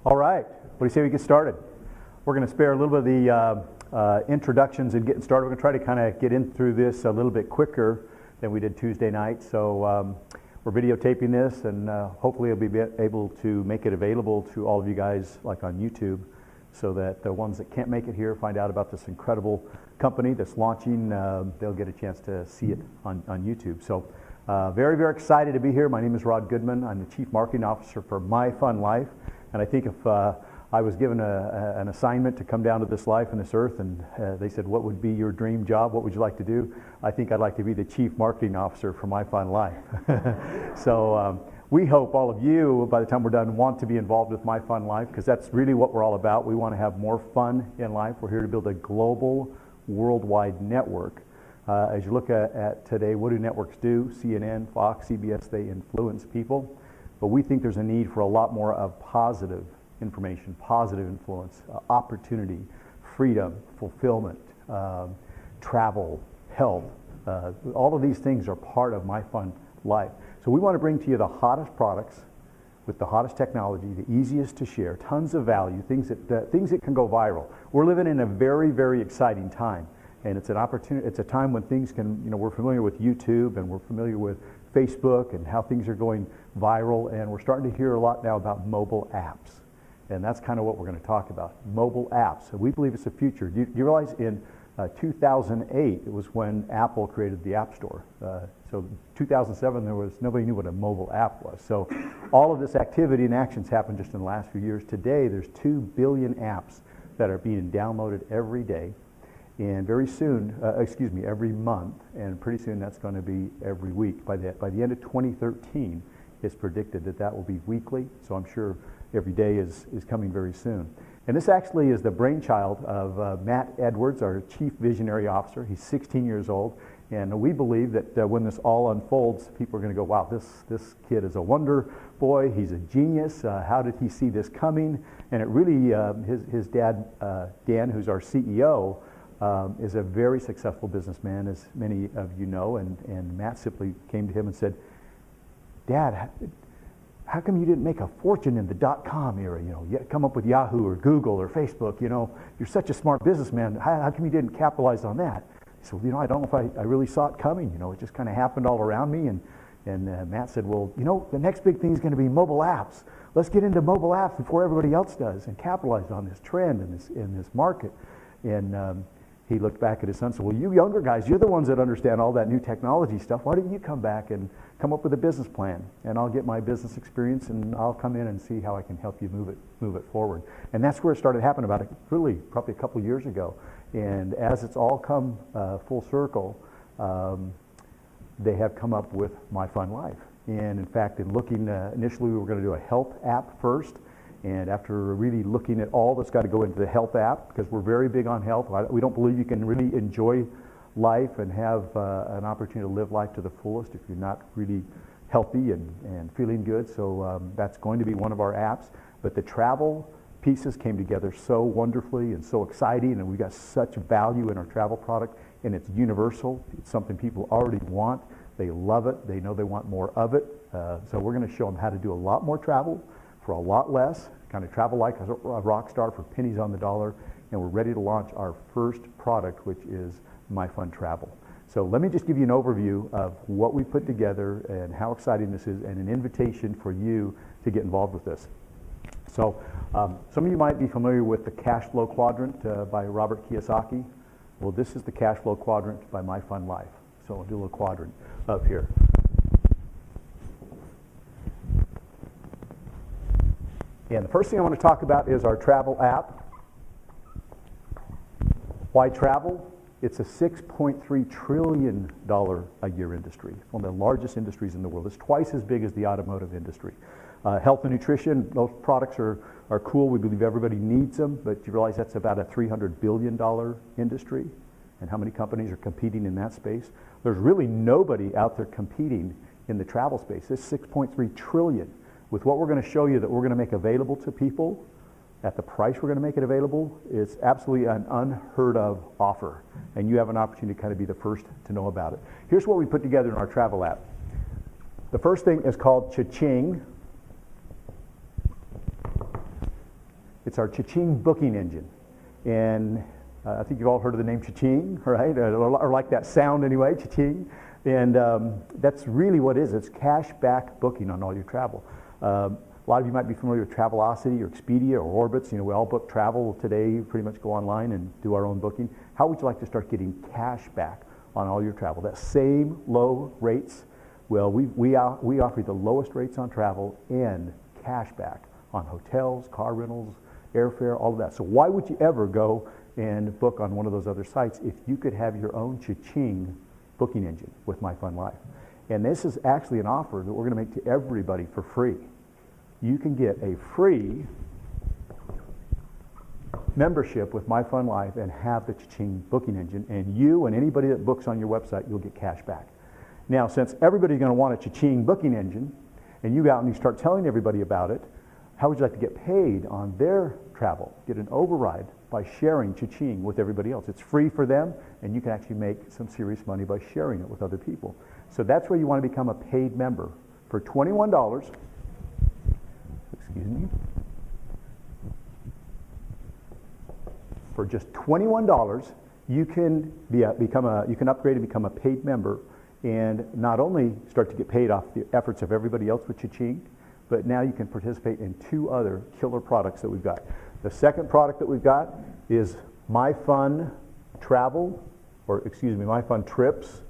All right, what do you say we get started? We're going to spare a little bit of the introductions and getting started. We're going to try to kind of get in through this a little bit quicker than we did Tuesday night. So we're videotaping this, and hopefully we'll be able to make it available to all of you guys like on YouTube, so that the ones that can't make it here find out about this incredible company that's launching. They'll get a chance to see it on YouTube. So very, very excited to be here. My name is Rod Goodman. I'm the Chief Marketing Officer for MyFunLIFE. And I think if I was given an assignment to come down to this life and this earth, and they said, what would be your dream job? What would you like to do? I think I'd like to be the Chief Marketing Officer for MyFunLIFE. So we hope all of you, by the time we're done, want to be involved with MyFunLIFE, because that's really what we're all about. We want to have more fun in life. We're here to build a global, worldwide network. As you look at today, what do networks do? CNN, Fox, CBS, they influence people. But we think there's a need for a lot more of positive information, positive influence, opportunity, freedom, fulfillment, travel, health. All of these things are part of MyFunLIFE. So we want to bring to you the hottest products with the hottest technology, the easiest to share, tons of value, things that can go viral. We're living in a very, very exciting time. And it's an opportunity. It's a time when things can, we're familiar with YouTube and we're familiar with Facebook and how things are going viral, and we're starting to hear a lot now about mobile apps. And that's kind of what we're going to talk about, mobile apps. So we believe it's the future. Do you realize in 2008, it was when Apple created the App Store. So 2007, nobody knew what a mobile app was. So all of this activity and actions happened just in the last few years. Today, there's 2 billion apps that are being downloaded every day. And very soon, every month, and pretty soon that's going to be every week. By the end of 2013, it's predicted that will be weekly, so I'm sure every day is coming very soon. And this actually is the brainchild of Matt Edwards, our Chief Visionary Officer. He's 16 years old, and we believe that when this all unfolds, people are going to go, wow, this kid is a wonder boy, he's a genius, how did he see this coming? And it really, his dad, Dan, who's our CEO, is a very successful businessman, as many of you know, and Matt simply came to him and said, Dad, how come you didn't make a fortune in the .com era? Come up with Yahoo or Google or Facebook. You're such a smart businessman. How come you didn't capitalize on that? He said, I don't know if I really saw it coming. It just kind of happened all around me. And Matt said, well, the next big thing is going to be mobile apps. Let's get into mobile apps before everybody else does and capitalize on this trend in this market. And he looked back at his son and said, well, you younger guys, you're the ones that understand all that new technology stuff. Why don't you come back and come up with a business plan? And I'll get my business experience and I'll come in and see how I can help you move it forward. And that's where it started happening probably a couple years ago. And as it's all come full circle, they have come up with MyFunLIFE. And in fact, in looking, initially we were going to do a health app first. And after really looking at all that's got to go into the health app, because we're very big on health, we don't believe you can really enjoy life and have an opportunity to live life to the fullest if you're not really healthy and feeling good. So that's going to be one of our apps. But the travel pieces came together so wonderfully and so exciting, and we got such value in our travel product, and it's universal. It's something people already want. They love it. They know they want more of it. So we're going to show them how to do a lot more travel for a lot less, kind of travel like a rock star for pennies on the dollar, and we're ready to launch our first product, which is MyFunTravel. So let me just give you an overview of what we put together and how exciting this is, and an invitation for you to get involved with this. So some of you might be familiar with the cash flow quadrant by Robert Kiyosaki. Well, this is the cash flow quadrant by MyFunLIFE. So I'll do a little quadrant up here. And the first thing I want to talk about is our travel app. Why travel? It's a $6.3 trillion a year industry. It's one of the largest industries in the world. It's twice as big as the automotive industry. Health and nutrition, those products are cool. We believe everybody needs them, but you realize that's about a $300 billion industry. And how many companies are competing in that space? There's really nobody out there competing in the travel space. It's $6.3 trillion. With what we're going to show you that we're going to make available to people at the price we're going to make it available, it's absolutely an unheard of offer. And you have an opportunity to kind of be the first to know about it. Here's what we put together in our travel app. The first thing is called Cha-Ching. It's our Cha-Ching booking engine. And I think you've all heard of the name Cha-Ching, right? Or like that sound anyway, Cha-Ching. And that's really what it is. It's cash back booking on all your travel. A lot of you might be familiar with Travelocity or Expedia or Orbitz. You know, we all book travel today. You pretty much go online and do our own booking. How would you like to start getting cash back on all your travel? That same low rates. Well, we offer the lowest rates on travel and cash back on hotels, car rentals, airfare, all of that. So why would you ever go and book on one of those other sites if you could have your own Cha-Ching booking engine with MyFunLIFE? And this is actually an offer that we're going to make to everybody for free. You can get a free membership with MyFunLIFE and have the Cha-Ching booking engine, and you and anybody that books on your website, you'll get cash back. Now, since everybody's going to want a Cha-Ching booking engine, and you go out and you start telling everybody about it, how would you like to get paid on their travel? Get an override by sharing Cha-Ching with everybody else. It's free for them, and you can actually make some serious money by sharing it with other people. So that's where you want to become a paid member. For $21, excuse me, for just $21, you can you can upgrade and become a paid member, and not only start to get paid off the efforts of everybody else with Cha-Ching, but now you can participate in 2 other killer products that we've got. The second product that we've got is MyFun Travel, or excuse me, MyFun Trips.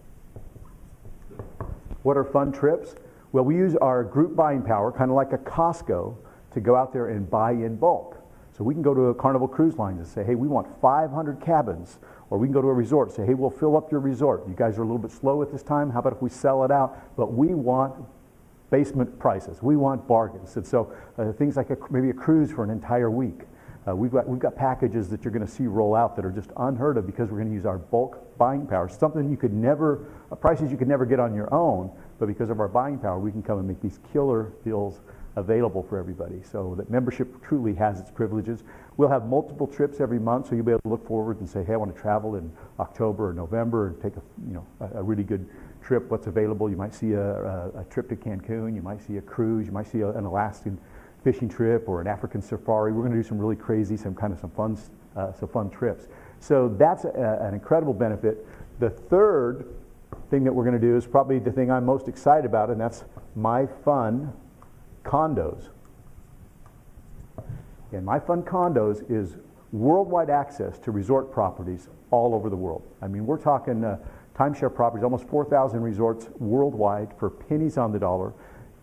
What are fun trips? Well, we use our group buying power, kind of like a Costco, to go out there and buy in bulk. So we can go to a Carnival Cruise Line and say, hey, we want 500 cabins. Or we can go to a resort and say, hey, we'll fill up your resort. You guys are a little bit slow at this time. How about if we sell it out? But we want basement prices. We want bargains. And so things like maybe a cruise for an entire week. We've got packages that you're going to see roll out that are just unheard of because we're going to use our bulk buying power. Something you could never, prices you could never get on your own, but because of our buying power, we can come and make these killer deals available for everybody. So that membership truly has its privileges. We'll have multiple trips every month, so you'll be able to look forward and say, hey, I want to travel in October or November and take a really good trip. What's available? You might see a trip to Cancun. You might see a cruise. You might see an Alaskan fishing trip or an African safari. We're going to do some really crazy, some fun trips. So that's an incredible benefit. The third thing that we're going to do is probably the thing I'm most excited about, and that's MyFun Condos. And MyFun Condos is worldwide access to resort properties all over the world. I mean, we're talking timeshare properties, almost 4,000 resorts worldwide for pennies on the dollar.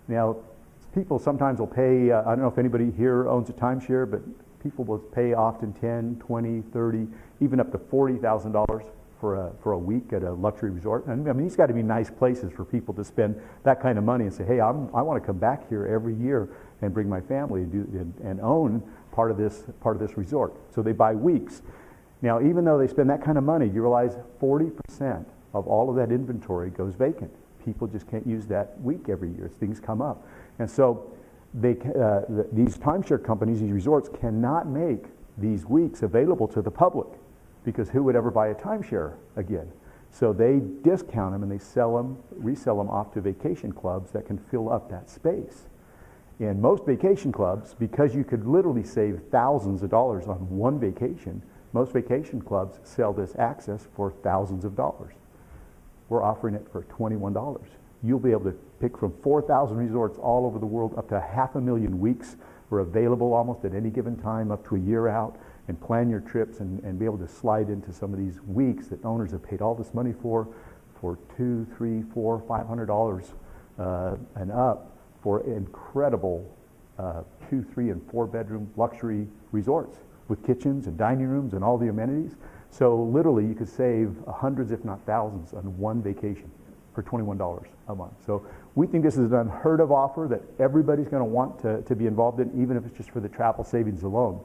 Now, people sometimes will pay, I don't know if anybody here owns a timeshare, but people will pay often $10, $20, $30, even up to $40,000 for a week at a luxury resort. And I mean, these got to be nice places for people to spend that kind of money and say, hey, I want to come back here every year and bring my family and own part of this resort. So they buy weeks. Now, even though they spend that kind of money, you realize 40% of all of that inventory goes vacant. People just can't use that week every year as things come up. And so these timeshare companies, these resorts, cannot make these weeks available to the public because who would ever buy a timeshare again? So they discount them and they resell them off to vacation clubs that can fill up that space. And most vacation clubs, because you could literally save thousands of dollars on one vacation, most vacation clubs sell this access for thousands of dollars. We're offering it for $21. You'll be able to pick from 4,000 resorts all over the world. Up to 500,000 weeks are available almost at any given time, up to a year out, and plan your trips and be able to slide into some of these weeks that owners have paid all this money for $200, $300, $400, $500 and up for incredible 2, 3, and 4 bedroom luxury resorts with kitchens and dining rooms and all the amenities. So literally you could save hundreds if not thousands on one vacation for $21 a month. So we think this is an unheard of offer that everybody's going to want to be involved in, even if it's just for the travel savings alone.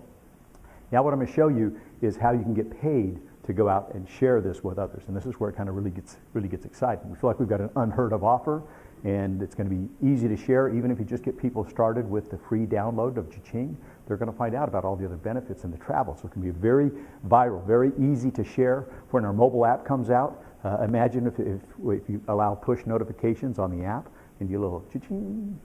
Now what I'm going to show you is how you can get paid to go out and share this with others. And this is where it kind of really gets exciting. We feel like we've got an unheard of offer, and it's going to be easy to share. Even if you just get people started with the free download of Cha-Ching, they're going to find out about all the other benefits and the travel. So it can be very viral, very easy to share. When our mobile app comes out, imagine if you allow push notifications on the app and you little Cha-Ching,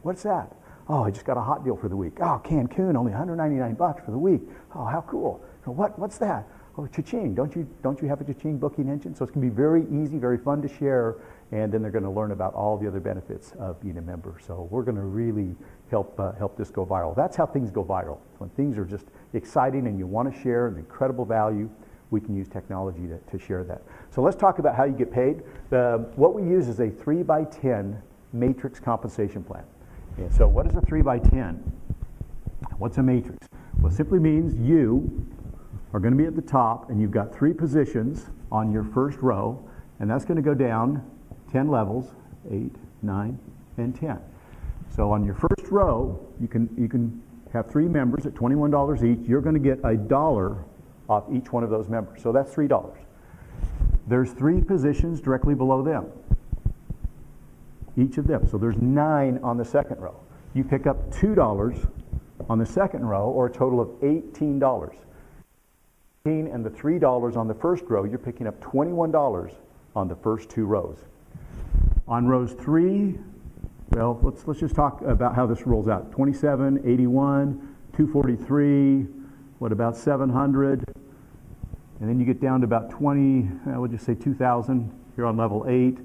what's that? Oh, I just got a hot deal for the week. Oh, Cancun, only $199 for the week. Oh, how cool. What's that? Oh, cha-ching. Don't you have a cha-ching booking engine? So it's going to be very easy, very fun to share, and then they're going to learn about all the other benefits of being a member. So we're going to really help this go viral. That's how things go viral. When things are just exciting and you want to share an incredible value, we can use technology to share that. So let's talk about how you get paid. What we use is a 3x10 matrix compensation plan. And so what is a 3x10? What's a matrix? Well, it simply means you are going to be at the top, and you've got 3 positions on your first row, and that's going to go down 10 levels, 8, 9, and 10. So on your first row, you can have 3 members at $21 each. You're going to get $1 off each one of those members. So that's $3. There's 3 positions directly below them, each of them. So there's 9 on the second row. You pick up $2 on the second row, or a total of $18. And the $3 on the first row, you're picking up $21 on the first 2 rows. On rows 3, well, let's just talk about how this rolls out. 27, 81, 243, what about 700? And then you get down to about 20, we'll just say 2,000 here on level 8.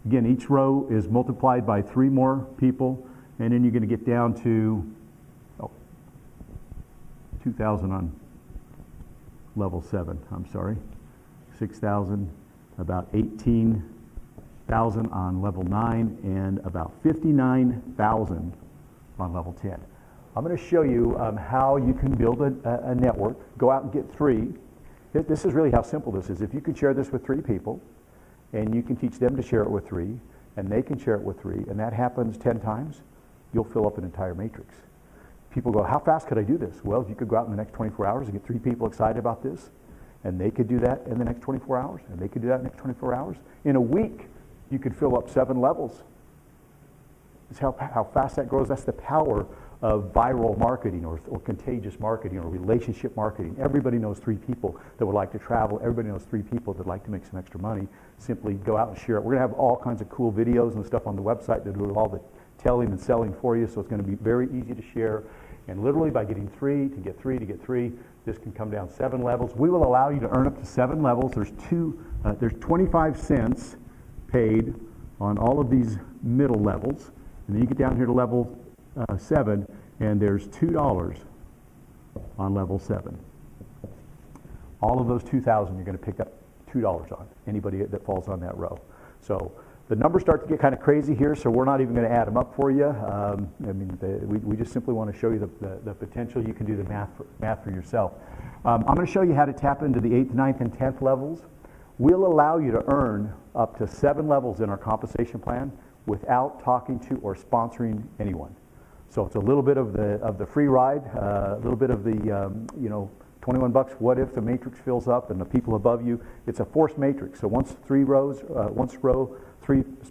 Again, each row is multiplied by 3 more people, and then you're going to get down to 2,000 on level 7, I'm sorry. 6,000, about 18,000 on level 9, and about 59,000 on level 10. I'm going to show you how you can build a network. Go out and get 3. This is really how simple this is. If you can share this with 3 people, and you can teach them to share it with 3, and they can share it with 3, and that happens 10 times, you'll fill up an entire matrix. People go, how fast could I do this? Well, if you could go out in the next 24 hours and get 3 people excited about this, and they could do that in the next 24 hours, and they could do that in the next 24 hours. In a week, you could fill up 7 levels. That's how fast that grows. That's the power of viral marketing or contagious marketing or relationship marketing. Everybody knows 3 people that would like to travel. Everybody knows 3 people that would like to make some extra money. Simply go out and share it. We're going to have all kinds of cool videos and stuff on the website that do all the telling and selling for you, so it's going to be very easy to share. And literally by getting 3 to get 3 to get 3, this can come down 7 levels. We will allow you to earn up to 7 levels. There's 25 cents paid on all of these middle levels. And then you get down here to level 7, and there's $2 on level 7. All of those 2,000 you're going to pick up $2 on, anybody that falls on that row. So the numbers start to get kind of crazy here, so we're not even going to add them up for you. We just simply want to show you the potential. You can do the math for yourself. I'm going to show you how to tap into the 8th, 9th, and 10th levels. We'll allow you to earn up to 7 levels in our compensation plan without talking to or sponsoring anyone. So it's a little bit of the free ride, a little bit of the 21 bucks. What if the matrix fills up and the people above you? It's a forced matrix. So once 3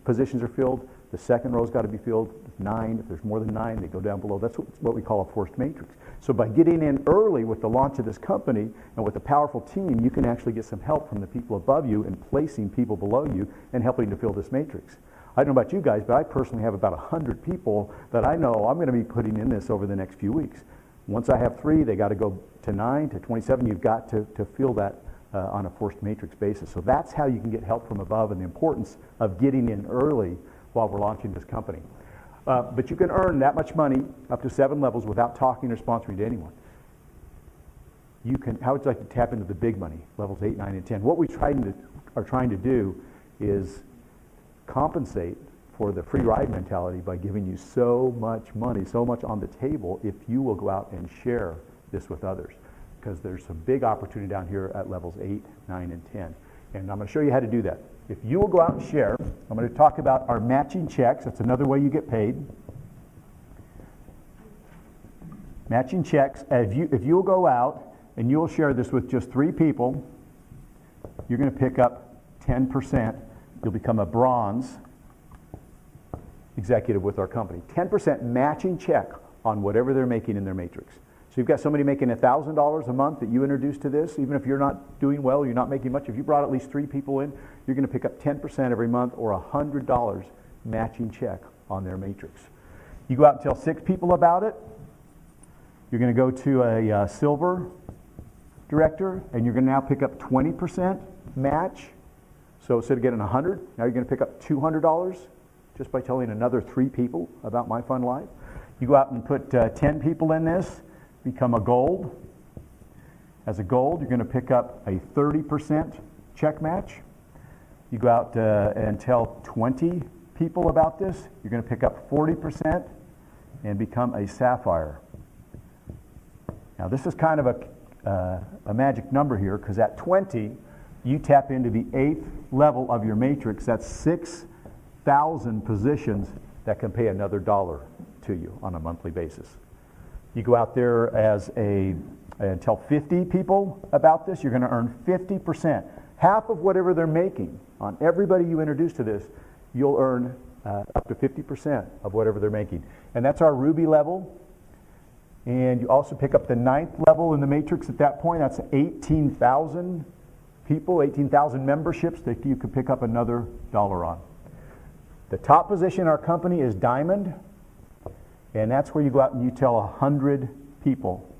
positions are filled, the second row's got to be filled. 9, if there's more than 9, they go down below. That's what we call a forced matrix. So by getting in early with the launch of this company and with a powerful team, you can actually get some help from the people above you and placing people below you and helping to fill this matrix. I don't know about you guys, but I personally have about 100 people that I know I'm going to be putting in this over the next few weeks. Once I have 3, they got to go to 9, to 27. You've got to fill that on a forced matrix basis. So that's how you can get help from above, and the importance of getting in early while we're launching this company. But you can earn that much money up to 7 levels without talking or sponsoring to anyone. How would you like to tap into the big money, levels 8, 9, and 10? What we are trying to do is compensate for the free ride mentality by giving you so much money, so much on the table if you will go out and share this with others. Because there's some big opportunity down here at levels 8, 9, and 10. And I'm going to show you how to do that. If you will go out and share, I'm going to talk about our matching checks. That's another way you get paid. Matching checks. If you will go out and you will share this with just 3 people, you're going to pick up 10%. You'll become a bronze executive with our company. 10% matching check on whatever they're making in their matrix. So you've got somebody making $1,000 a month that you introduced to this. Even if you're not doing well, you're not making much. If you brought at least 3 people in, you're going to pick up 10% every month, or $100 matching check on their matrix. You go out and tell 6 people about it. You're going to go to a silver director, and you're going to now pick up 20% match. So instead of getting $100, now you're going to pick up $200 just by telling another 3 people about MyFunLIFE. You go out and put 10 people in this, become a gold. As a gold, you're going to pick up a 30% check match. You go out and tell 20 people about this, you're going to pick up 40% and become a sapphire. Now this is kind of a magic number here, because at 20, you tap into the 8th level of your matrix. That's 6,000 positions that can pay another $1 to you on a monthly basis. You go out there and tell 50 people about this, you're going to earn 50%. Half of whatever they're making on everybody you introduce to this, you'll earn up to 50% of whatever they're making. And that's our Ruby level. And you also pick up the 9th level in the matrix at that point. That's 18,000 people, 18,000 memberships that you could pick up another $1 on. The top position in our company is Diamond. And that's where you go out and you tell 100 people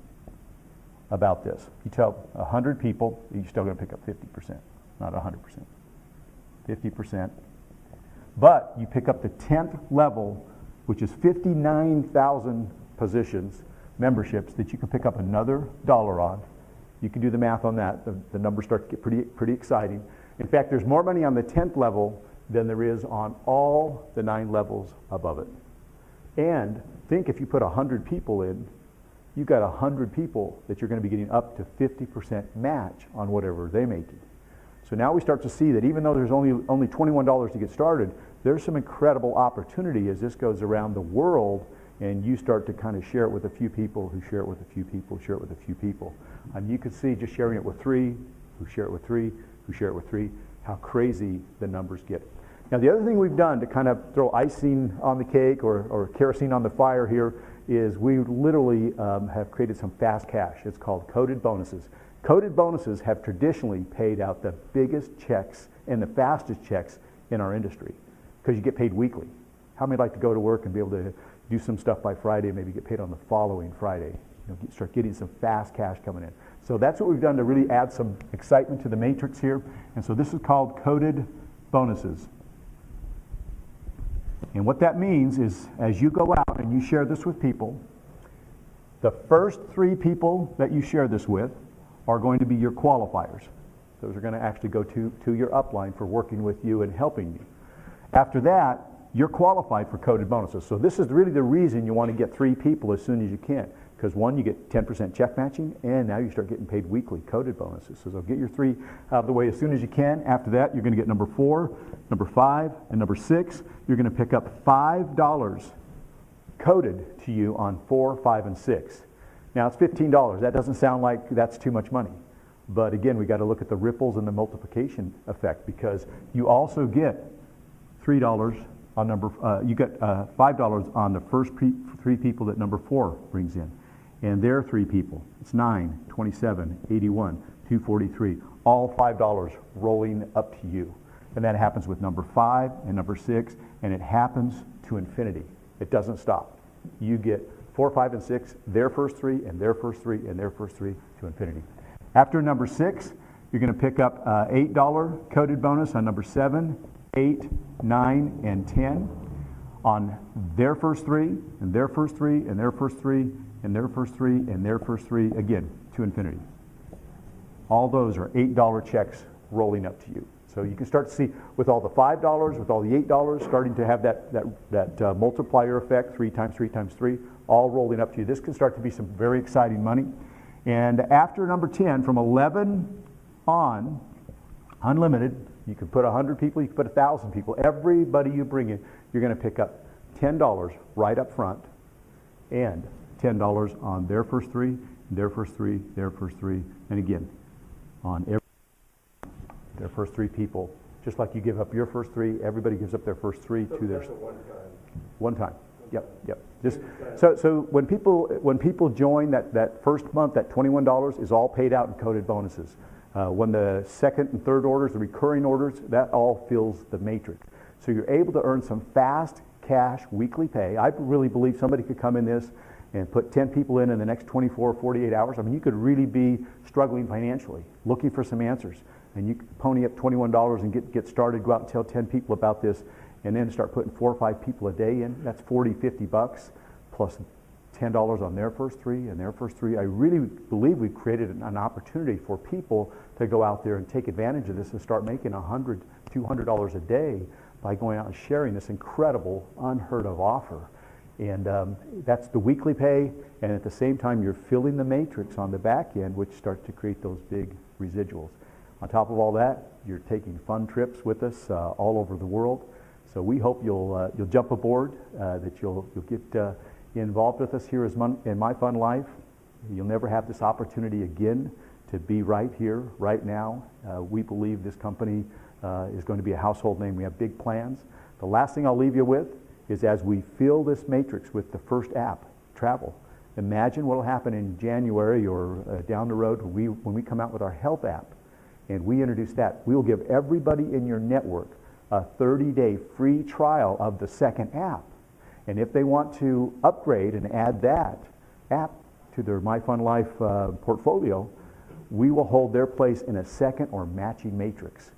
about this. You tell 100 people, you're still going to pick up 50%, not 100%. 50%. But you pick up the 10th level, which is 59,000 positions, memberships, that you can pick up another $1 on. You can do the math on that. The numbers start to get pretty exciting. In fact, there's more money on the 10th level than there is on all the 9 levels above it. And think, if you put 100 people in, you've got 100 people that you're going to be getting up to 50% match on whatever they're making. So now we start to see that even though there's only $21 to get started, there's some incredible opportunity as this goes around the world, and you start to kind of share it with a few people who share it with a few people, share it with a few people. And you can see, just sharing it with 3, who share it with 3, who share it with 3, how crazy the numbers get. Now the other thing we've done to kind of throw icing on the cake or kerosene on the fire here is we literally have created some fast cash. It's called coded bonuses. Coded bonuses have traditionally paid out the biggest checks and the fastest checks in our industry, because you get paid weekly. How many like to go to work and be able to do some stuff by Friday and maybe get paid on the following Friday? Start getting some fast cash coming in. So that's what we've done to really add some excitement to the matrix here. And so this is called coded bonuses. And what that means is, as you go out and you share this with people, the first 3 people that you share this with are going to be your qualifiers. Those are going to actually go to your upline for working with you and helping you. After that, you're qualified for coded bonuses. So this is really the reason you want to get 3 people as soon as you can. Because 1, you get 10% check matching, and now you start getting paid weekly coded bonuses. So get your 3 out of the way as soon as you can. After that, you're going to get number 4, number 5, and number 6. You're going to pick up $5 coded to you on 4, 5, and 6. Now it's $15. That doesn't sound like that's too much money. But again, we got to look at the ripples and the multiplication effect, because you also get $3 on you get $5 on the first 3 people that number 4 brings in. And their 3 people, it's 9, 27, 81, 243, all $5 rolling up to you. And that happens with number 5 and number 6, and it happens to infinity. It doesn't stop. You get 4, 5, and 6, their first 3, and their first 3, and their first 3 to infinity. After number 6, you're going to pick up $8 coded bonus on number 7, 8, 9, and 10 on their first 3, and their first 3, and their first 3, and their first 3, and their first 3, again, to infinity. All those are $8 checks rolling up to you. So you can start to see, with all the $5, with all the $8, starting to have that multiplier effect, 3 times 3 times 3, all rolling up to you. This can start to be some very exciting money. And after number 10, from 11 on, unlimited, you can put 100 people, you can put 1,000 people. Everybody you bring in, you're going to pick up $10 right up front, and $10 on their first 3, their first 3, their first 3, and again, on their first 3 people. Just like you give up your first 3, everybody gives up their first 3 to their... One time. Yep. Just so when people join, that first month, that $21 is all paid out in coded bonuses. When the second and third orders, the recurring orders, that all fills the matrix. So you're able to earn some fast cash, weekly pay. I really believe somebody could come in this and put 10 people in the next 24 or 48 hours. I mean, you could really be struggling financially, looking for some answers. And you could pony up $21 and get started, go out and tell 10 people about this, and then start putting 4 or 5 people a day in. That's 40, 50 bucks plus $10 on their first 3 and their first 3. I really believe we've created an opportunity for people to go out there and take advantage of this and start making $100, $200 a day by going out and sharing this incredible, unheard of offer. And that's the weekly pay, and at the same time you're filling the matrix on the back end, which starts to create those big residuals. On top of all that, you're taking fun trips with us all over the world. So we hope you'll jump aboard, that you'll get involved with us here in MyFunLIFE. You'll never have this opportunity again to be right here, right now. We believe this company is going to be a household name. We have big plans. The last thing I'll leave you with is, as we fill this matrix with the first app, travel, imagine what will happen in January or down the road when we come out with our health app and we introduce that. We will give everybody in your network a 30-day free trial of the second app. And if they want to upgrade and add that app to their MyFunLIFE portfolio, we will hold their place in a second or matching matrix.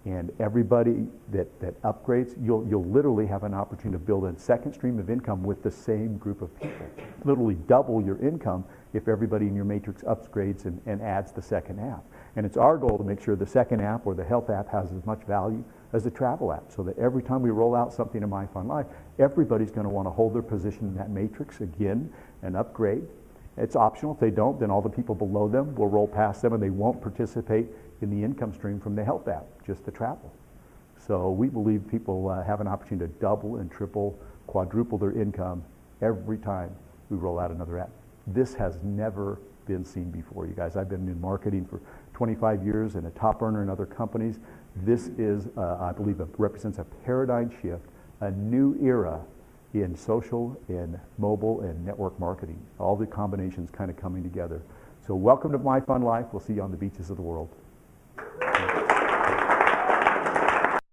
And everybody that upgrades, you'll literally have an opportunity to build a second stream of income with the same group of people. Literally double your income if everybody in your matrix upgrades and adds the second app. And it's our goal to make sure the second app or the health app has as much value as the travel app, so that every time we roll out something in MyFunLIFE, everybody's going to want to hold their position in that matrix again and upgrade. It's optional. If they don't, then all the people below them will roll past them and they won't participate in the income stream from the health app, just the travel. So we believe people have an opportunity to double and triple, quadruple their income every time we roll out another app. This has never been seen before, you guys. I've been in marketing for 25 years and a top earner in other companies. This is, I believe, represents a paradigm shift, a new era in social and mobile and network marketing. All the combinations kind of coming together. So welcome to MyFunLIFE. We'll see you on the beaches of the world.